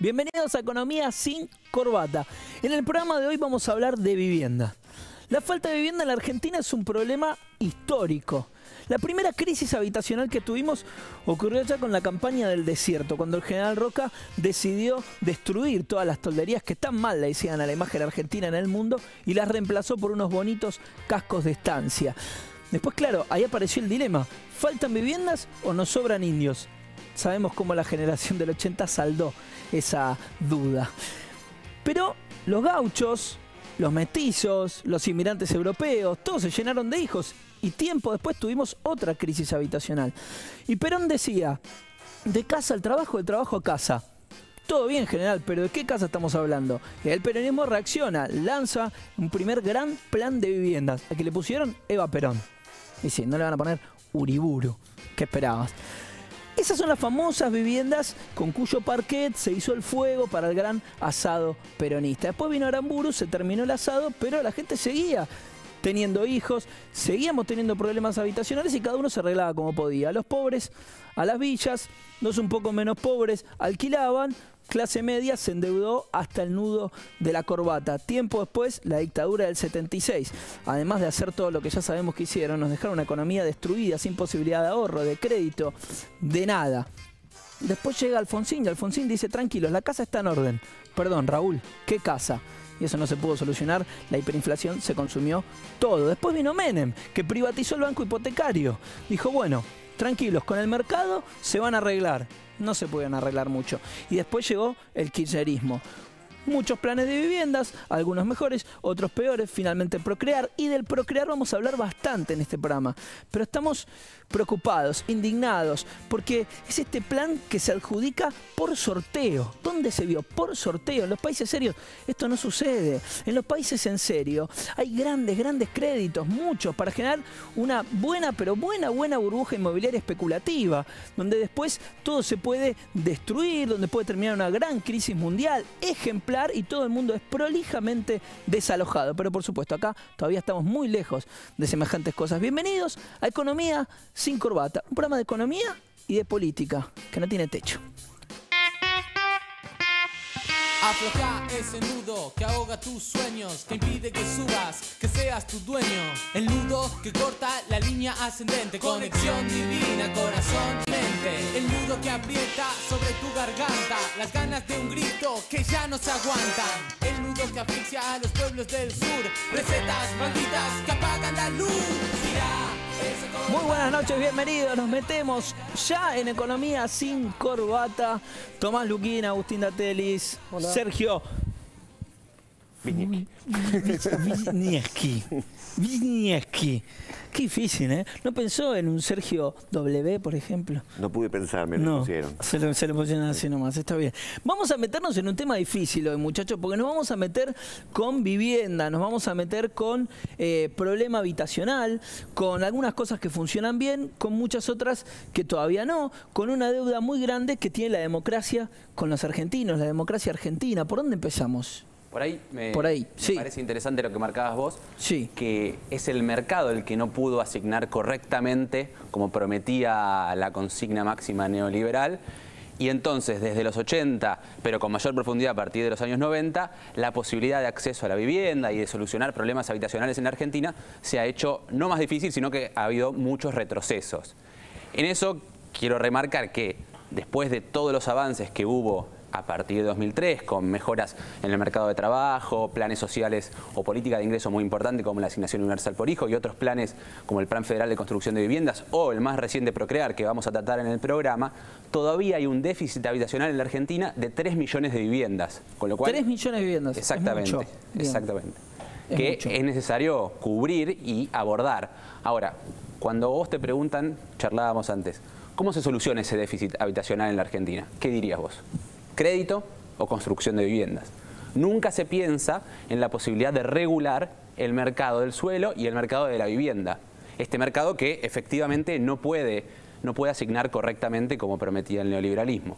Bienvenidos a Economía sin Corbata. En el programa de hoy vamos a hablar de vivienda. La falta de vivienda en la Argentina es un problema histórico. La primera crisis habitacional que tuvimos ocurrió ya con la campaña del desierto, cuando el general Roca decidió destruir todas las tolderías que tan mal le decían a la imagen argentina en el mundo y las reemplazó por unos bonitos cascos de estancia. Después, claro, ahí apareció el dilema: ¿faltan viviendas o nos sobran indios? Sabemos cómo la generación del 80 saldó esa duda. Pero los gauchos, los mestizos, los inmigrantes europeos, todos se llenaron de hijos y tiempo después tuvimos otra crisis habitacional. Y Perón decía: de casa al trabajo, de trabajo a casa. Todo bien, general, pero ¿de qué casa estamos hablando? Y el peronismo reacciona, lanza un primer gran plan de viviendas, al que le pusieron Eva Perón. Y sí, no le van a poner Uriburu. ¿Qué esperabas? Esas son las famosas viviendas con cuyo parquet se hizo el fuego para el gran asado peronista. Después vino Aramburu, se terminó el asado, pero la gente seguía teniendo hijos, seguíamos teniendo problemas habitacionales y cada uno se arreglaba como podía. Los pobres a las villas, los un poco menos pobres alquilaban, clase media se endeudó hasta el nudo de la corbata. Tiempo después, la dictadura del 76. Además de hacer todo lo que ya sabemos que hicieron, nos dejaron una economía destruida, sin posibilidad de ahorro, de crédito, de nada. Después llega Alfonsín y Alfonsín dice: tranquilos, la casa está en orden. Perdón, Raúl, ¿qué casa? Y eso no se pudo solucionar, la hiperinflación se consumió todo. Después vino Menem, que privatizó el banco hipotecario. Dijo: bueno, tranquilos, con el mercado se van a arreglar. No se pueden arreglar mucho. Y después llegó el kirchnerismo. Muchos planes de viviendas, algunos mejores, otros peores, finalmente Procrear. Y del Procrear vamos a hablar bastante en este programa. Pero estamos preocupados, indignados, porque es este plan que se adjudica por sorteo. ¿Dónde se vio? Por sorteo. En los países serios esto no sucede. En los países en serio hay grandes créditos, muchos, para generar una buena, pero buena burbuja inmobiliaria especulativa, donde después todo se puede destruir, donde puede terminar una gran crisis mundial, ejemplar, y todo el mundo es prolijamente desalojado. Pero por supuesto, acá todavía estamos muy lejos de semejantes cosas. Bienvenidos a Economía sin Corbata, un programa de economía y de política que no tiene techo. Afloja ese nudo que ahoga tus sueños, que impide que subas, que seas tu dueño. El nudo que corta la línea ascendente, conexión divina, corazón, mente. El nudo que aprieta sobre tu garganta, las ganas de un grito que ya no se aguantan. El nudo que asfixia a los pueblos del sur, recetas malditas que apagan la luz. Muy buenas noches, bienvenidos. Nos metemos ya en Economía sin Corbata. Tomás Luquín, Agustín Datelis, Sergio Wisniewski. Qué difícil, ¿eh? ¿No pensó en un Sergio W, por ejemplo? No pude pensar, me lo pusieron. Se lo pusieron así nomás, está bien. Vamos a meternos en un tema difícil hoy, muchachos, porque nos vamos a meter con vivienda, nos vamos a meter con problema habitacional, con algunas cosas que funcionan bien, con muchas otras que todavía no, con una deuda muy grande que tiene la democracia con los argentinos, la democracia argentina. ¿Por dónde empezamos? Por ahí me sí. parece interesante lo que marcabas vos, sí, que es el mercado el que no pudo asignar correctamente, como prometía la consigna máxima neoliberal, y entonces desde los 80, pero con mayor profundidad a partir de los años 90, la posibilidad de acceso a la vivienda y de solucionar problemas habitacionales en la Argentina se ha hecho no más difícil, sino que ha habido muchos retrocesos. En eso quiero remarcar que después de todos los avances que hubo a partir de 2003, con mejoras en el mercado de trabajo, planes sociales o política de ingreso muy importante como la asignación universal por hijo y otros planes como el Plan Federal de Construcción de Viviendas o el más reciente Procrear, que vamos a tratar en el programa, todavía hay un déficit habitacional en la Argentina de 3 millones de viviendas. Con lo cual, 3 millones de viviendas. Exactamente, exactamente. Que es necesario cubrir y abordar. Ahora, cuando vos te preguntan, charlábamos antes, ¿cómo se soluciona ese déficit habitacional en la Argentina? ¿Qué dirías vos? ¿Crédito o construcción de viviendas? Nunca se piensa en la posibilidad de regular el mercado del suelo y el mercado de la vivienda. Este mercado que efectivamente no puede no puede asignar correctamente como prometía el neoliberalismo.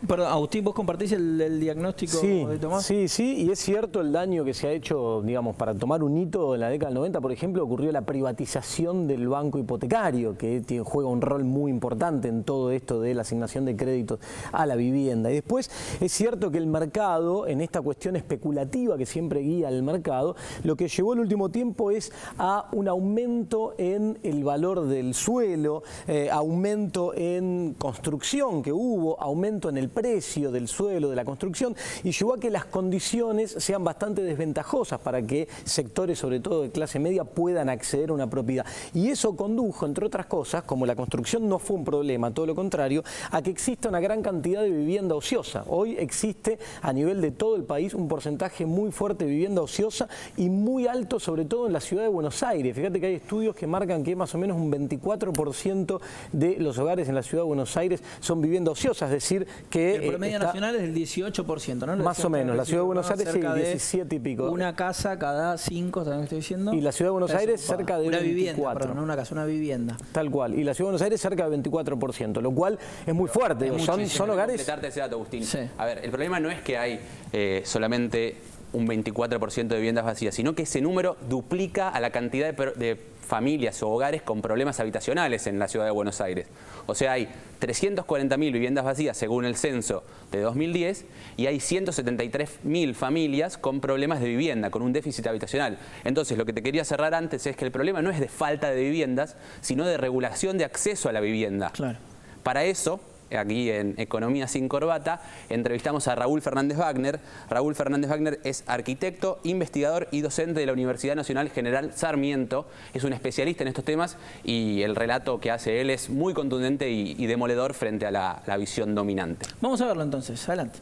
Perdón, Agustín, ¿vos compartís el diagnóstico de Tomás? Sí, y es cierto el daño que se ha hecho, digamos, para tomar un hito en la década del 90, por ejemplo, ocurrió la privatización del banco hipotecario, que juega un rol muy importante en todo esto de la asignación de créditos a la vivienda. Y después es cierto que el mercado, en esta cuestión especulativa que siempre guía el mercado, lo que llevó el último tiempo es a un aumento en el valor del suelo, aumento en construcción que hubo, aumento en el precio del suelo, de la construcción, y llevó a que las condiciones sean bastante desventajosas para que sectores, sobre todo de clase media, puedan acceder a una propiedad. Y eso condujo, entre otras cosas, como la construcción no fue un problema, todo lo contrario, a que exista una gran cantidad de vivienda ociosa. Hoy existe a nivel de todo el país un porcentaje muy fuerte de vivienda ociosa y muy alto, sobre todo en la ciudad de Buenos Aires. Fíjate que hay estudios que marcan que más o menos un 24% de los hogares en la ciudad de Buenos Aires son vivienda ociosa, es decir, que... El promedio nacional es del 18%, ¿no? Más o menos, la ciudad de Buenos Aires sí, 17 y pico. Una casa cada 5, también estoy diciendo. Y la ciudad de Buenos Aires cerca de una 24. Vivienda, perdón, no una casa, una vivienda. Tal cual. Y la ciudad de Buenos Aires cerca de 24%, lo cual es muy fuerte. Son hogares... Completarte ese dato, Agustín. Sí. A ver, el problema no es que hay solamente un 24% de viviendas vacías, sino que ese número duplica a la cantidad de familias o hogares con problemas habitacionales en la ciudad de Buenos Aires. O sea, hay 340.000 viviendas vacías según el censo de 2010 y hay 173.000 familias con problemas de vivienda, con un déficit habitacional. Entonces, lo que te quería cerrar antes es que el problema no es de falta de viviendas, sino de regulación de acceso a la vivienda. Claro. Para eso, aquí en Economía sin Corbata, entrevistamos a Raúl Fernández Wagner. Raúl Fernández Wagner es arquitecto, investigador y docente de la Universidad Nacional General Sarmiento. Es un especialista en estos temas y el relato que hace él es muy contundente y demoledor frente a la visión dominante. Vamos a verlo entonces, adelante.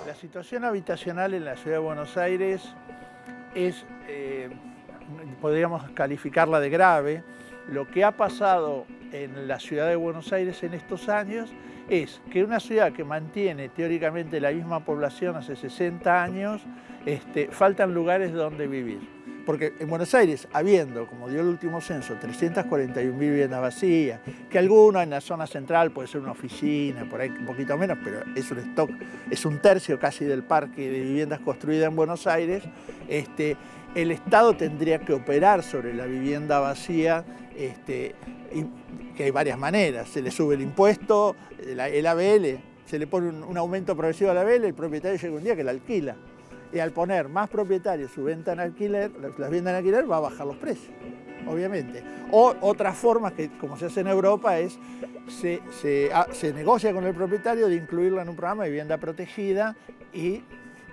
La situación habitacional en la ciudad de Buenos Aires es, podríamos calificarla de grave. Lo que ha pasado en la ciudad de Buenos Aires en estos años es que una ciudad que mantiene teóricamente la misma población hace 60 años, faltan lugares donde vivir. Porque en Buenos Aires, habiendo, como dio el último censo, 341.000 viviendas vacías, que alguna en la zona central puede ser una oficina, por ahí un poquito menos, pero es un stock, es un tercio casi del parque de viviendas construidas en Buenos Aires, el Estado tendría que operar sobre la vivienda vacía, que hay varias maneras. Se le sube el impuesto, el ABL, se le pone un aumento progresivo al ABL, el propietario llega un día que la alquila. Y al poner más propietarios su venta en alquiler, las viviendas en alquiler, va a bajar los precios, obviamente. O otras formas que, como se hace en Europa, es se negocia con el propietario de incluirlo en un programa de vivienda protegida y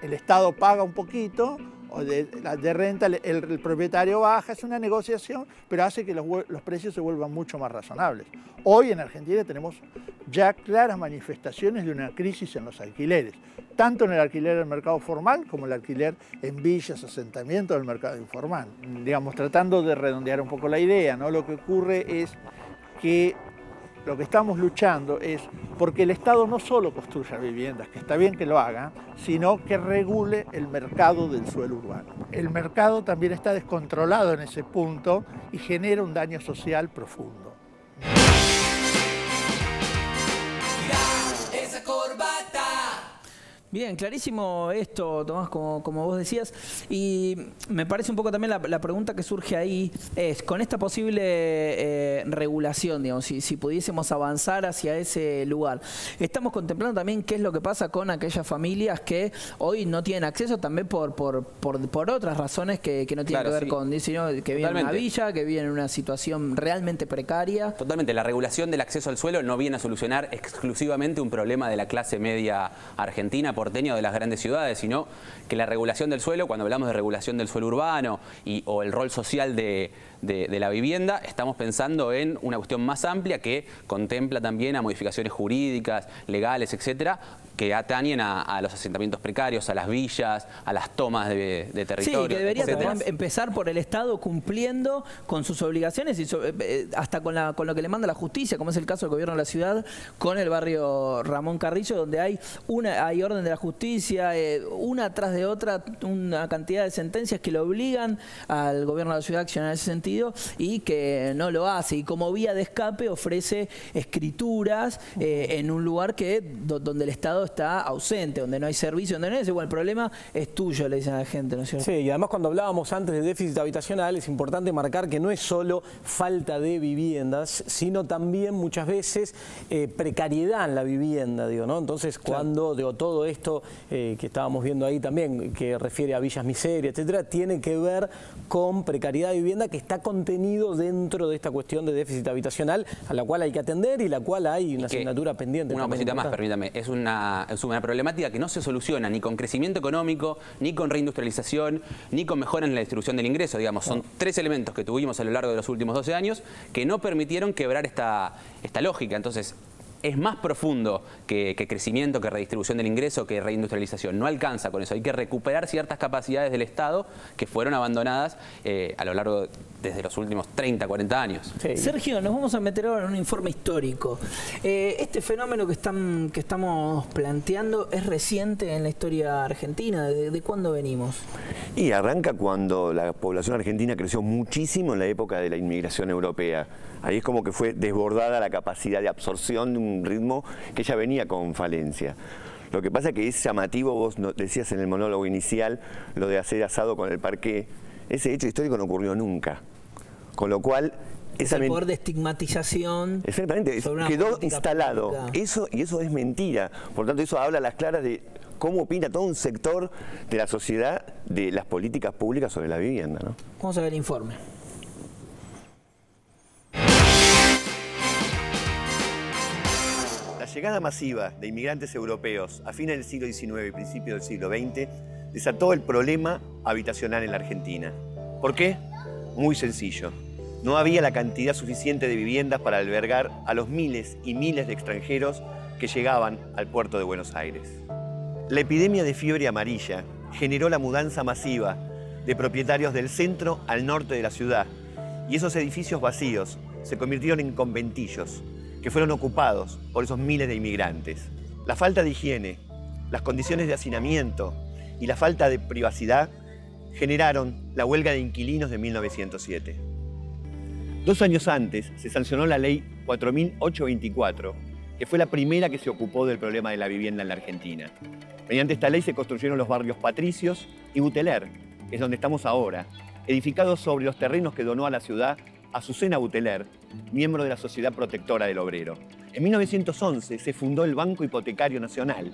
el Estado paga un poquito, o de renta el propietario baja, es una negociación, pero hace que los precios se vuelvan mucho más razonables. Hoy en Argentina tenemos ya claras manifestaciones de una crisis en los alquileres, tanto en el alquiler del mercado formal como el alquiler en villas, asentamientos del mercado informal. Digamos, tratando de redondear un poco la idea, ¿no? Lo que ocurre es que lo que estamos luchando es porque el Estado no solo construya viviendas, que está bien que lo haga, sino que regule el mercado del suelo urbano. El mercado también está descontrolado en ese punto y genera un daño social profundo. Bien, clarísimo esto, Tomás, como vos decías. Y me parece un poco también la pregunta que surge ahí es, con esta posible regulación, digamos, si pudiésemos avanzar hacia ese lugar, estamos contemplando también qué es lo que pasa con aquellas familias que hoy no tienen acceso también por otras razones que no tienen que ver con diseño, que viven en una villa, que viven en una situación realmente precaria. Totalmente, la regulación del acceso al suelo no viene a solucionar exclusivamente un problema de la clase media argentina, porteña o de las grandes ciudades, sino que la regulación del suelo, cuando hablamos de regulación del suelo urbano o el rol social de la vivienda, estamos pensando en una cuestión más amplia que contempla también a modificaciones jurídicas, legales, etcétera, que atañen a los asentamientos precarios, a las villas, a las tomas de territorio. Sí, que debería también empezar por el Estado cumpliendo con sus obligaciones y hasta con lo que le manda la justicia, como es el caso del gobierno de la ciudad con el barrio Ramón Carrillo, donde hay orden de la justicia, una tras de otra, una cantidad de sentencias que le obligan al gobierno de la ciudad a accionar en ese sentido. sentido y que no lo hace. Y como vía de escape ofrece escrituras en un lugar donde el Estado está ausente, donde no hay servicio, donde no hay... Bueno, el problema es tuyo, le dicen a la gente, ¿no es cierto? Sí, y además cuando hablábamos antes de déficit habitacional, es importante marcar que no es solo falta de viviendas, sino también muchas veces precariedad en la vivienda, digo, ¿no? Entonces, cuando todo esto que estábamos viendo ahí también, que refiere a villas miserias, etcétera, tiene que ver con precariedad de vivienda que está contenido dentro de esta cuestión de déficit habitacional, a la cual hay que atender y la cual hay una asignatura pendiente. Una cosita más, permítame, es una problemática que no se soluciona ni con crecimiento económico, ni con reindustrialización, ni con mejora en la distribución del ingreso, digamos. Son tres elementos que tuvimos a lo largo de los últimos 12 años que no permitieron quebrar esta lógica. Entonces, es más profundo que crecimiento, que redistribución del ingreso, que reindustrialización. No alcanza con eso. Hay que recuperar ciertas capacidades del Estado que fueron abandonadas a lo largo desde los últimos 30, 40 años. Sí. Sergio, nos vamos a meter ahora en un informe histórico. Este fenómeno que estamos planteando es reciente en la historia argentina. ¿De cuándo venimos? Y arranca cuando la población argentina creció muchísimo en la época de la inmigración europea. Ahí es como que fue desbordada la capacidad de absorción de un ritmo que ya venía con falencia. Lo que pasa es que es llamativo, vos decías en el monólogo inicial, lo de hacer asado con el parqué. Ese hecho histórico no ocurrió nunca. Con lo cual... el poder de estigmatización. Exactamente, quedó instalado. Eso es mentira. Por tanto, eso habla a las claras de cómo opina todo un sector de la sociedad de las políticas públicas sobre la vivienda, ¿no? Vamos a ver el informe. La llegada masiva de inmigrantes europeos a fines del siglo XIX y principios del siglo XX desató el problema habitacional en la Argentina. ¿Por qué? Muy sencillo. No había la cantidad suficiente de viviendas para albergar a los miles y miles de extranjeros que llegaban al puerto de Buenos Aires. La epidemia de fiebre amarilla generó la mudanza masiva de propietarios del centro al norte de la ciudad, y esos edificios vacíos se convirtieron en conventillos que fueron ocupados por esos miles de inmigrantes. La falta de higiene, las condiciones de hacinamiento y la falta de privacidad generaron la huelga de inquilinos de 1907. 2 años antes se sancionó la ley 4824, que fue la primera que se ocupó del problema de la vivienda en la Argentina. Mediante esta ley se construyeron los barrios Patricios y Buteler, que es donde estamos ahora, edificados sobre los terrenos que donó a la ciudad Azucena Buteler, miembro de la Sociedad Protectora del Obrero. En 1911 se fundó el Banco Hipotecario Nacional,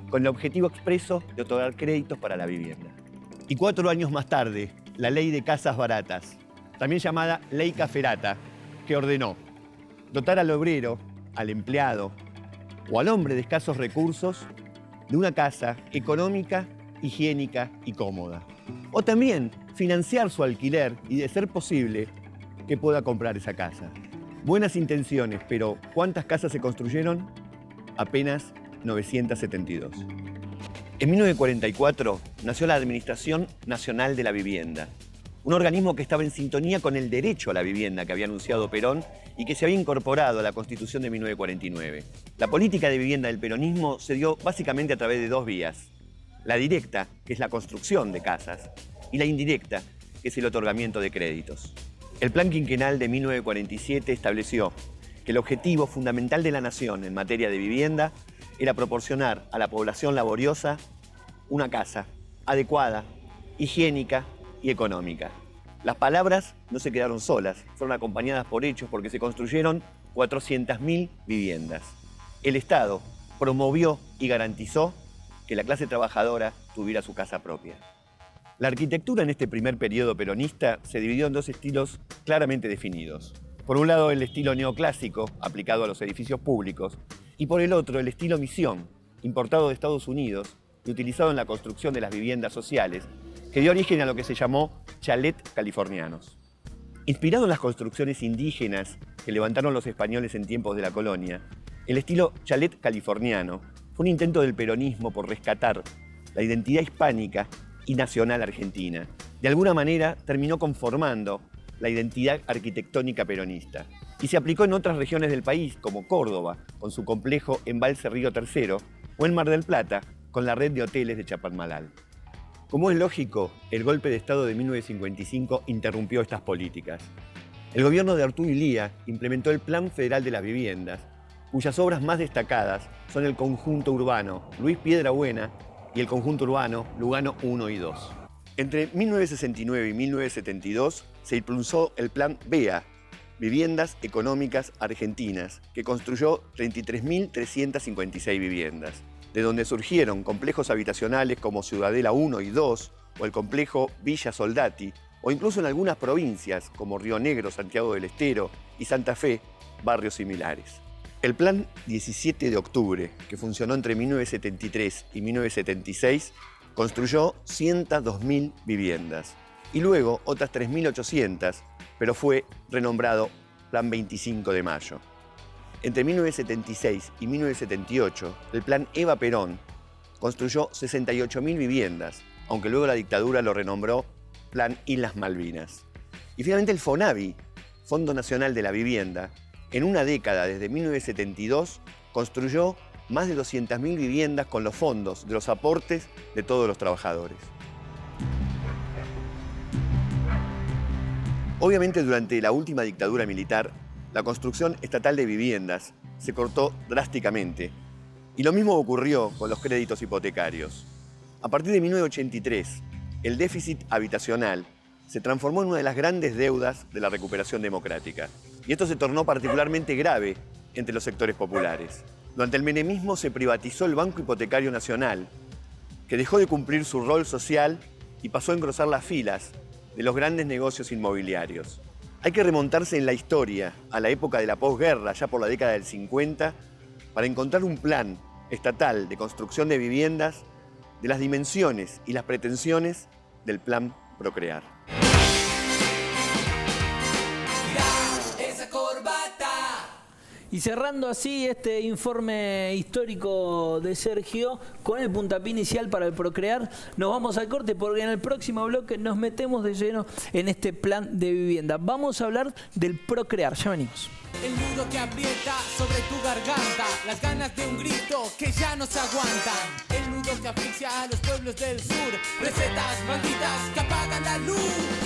con el objetivo expreso de otorgar créditos para la vivienda. Y 4 años más tarde, la Ley de Casas Baratas, también llamada Ley Caferata, que ordenó dotar al obrero, al empleado o al hombre de escasos recursos de una casa económica, higiénica y cómoda. O también financiar su alquiler y, de ser posible, que pueda comprar esa casa. Buenas intenciones, pero ¿cuántas casas se construyeron? Apenas 972. En 1944 nació la Administración Nacional de la Vivienda, un organismo que estaba en sintonía con el derecho a la vivienda que había anunciado Perón y que se había incorporado a la Constitución de 1949. La política de vivienda del peronismo se dio básicamente a través de 2 vías. La directa, que es la construcción de casas, y la indirecta, que es el otorgamiento de créditos. El Plan Quinquenal de 1947 estableció que el objetivo fundamental de la nación en materia de vivienda era proporcionar a la población laboriosa una casa adecuada, higiénica y económica. Las palabras no se quedaron solas, fueron acompañadas por hechos porque se construyeron 400.000 viviendas. El Estado promovió y garantizó que la clase trabajadora tuviera su casa propia. La arquitectura en este primer periodo peronista se dividió en 2 estilos claramente definidos. Por un lado, el estilo neoclásico, aplicado a los edificios públicos, y por el otro, el estilo misión, importado de Estados Unidos y utilizado en la construcción de las viviendas sociales, que dio origen a lo que se llamó chalet californianos. Inspirado en las construcciones indígenas que levantaron los españoles en tiempos de la colonia, el estilo chalet californiano fue un intento del peronismo por rescatar la identidad hispánica y nacional argentina. De alguna manera terminó conformando la identidad arquitectónica peronista y se aplicó en otras regiones del país, como Córdoba, con su complejo Embalse Río Tercero, o en Mar del Plata, con la red de hoteles de Chapadmalal. Como es lógico, el golpe de Estado de 1955 interrumpió estas políticas. El gobierno de Arturo Illia implementó el Plan Federal de las Viviendas, cuyas obras más destacadas son el conjunto urbano Luis Piedrabuena y el conjunto urbano Lugano 1 y 2. Entre 1969 y 1972 se impulsó el Plan BEA, Viviendas Económicas Argentinas, que construyó 33.356 viviendas, de donde surgieron complejos habitacionales como Ciudadela 1 y 2 o el complejo Villa Soldati, o incluso en algunas provincias como Río Negro, Santiago del Estero y Santa Fe, barrios similares. El Plan 17 de Octubre, que funcionó entre 1973 y 1976, construyó 102.000 viviendas y luego otras 3.800, pero fue renombrado Plan 25 de Mayo. Entre 1976 y 1978, el Plan Eva Perón construyó 68.000 viviendas, aunque luego la dictadura lo renombró Plan Islas Malvinas. Y finalmente el FONAVI, Fondo Nacional de la Vivienda, en una década desde 1972 construyó más de 200.000 viviendas con los fondos de los aportes de todos los trabajadores. Obviamente durante la última dictadura militar, la construcción estatal de viviendas se cortó drásticamente y lo mismo ocurrió con los créditos hipotecarios. A partir de 1983, el déficit habitacional se transformó en una de las grandes deudas de la recuperación democrática. Y esto se tornó particularmente grave entre los sectores populares. Durante el menemismo se privatizó el Banco Hipotecario Nacional, que dejó de cumplir su rol social y pasó a engrosar las filas de los grandes negocios inmobiliarios. Hay que remontarse en la historia a la época de la posguerra, ya por la década del 50, para encontrar un plan estatal de construcción de viviendas de las dimensiones y las pretensiones del Plan Procrear. Y cerrando así este informe histórico de Sergio, con el puntapié inicial para el Procrear, nos vamos al corte porque en el próximo bloque nos metemos de lleno en este plan de vivienda. Vamos a hablar del Procrear, ya venimos. El nudo que aprieta sobre tu garganta, las ganas de un grito que ya no se aguantan. El nudo que asfixia a los pueblos del sur, recetas malditas que apagan la luz.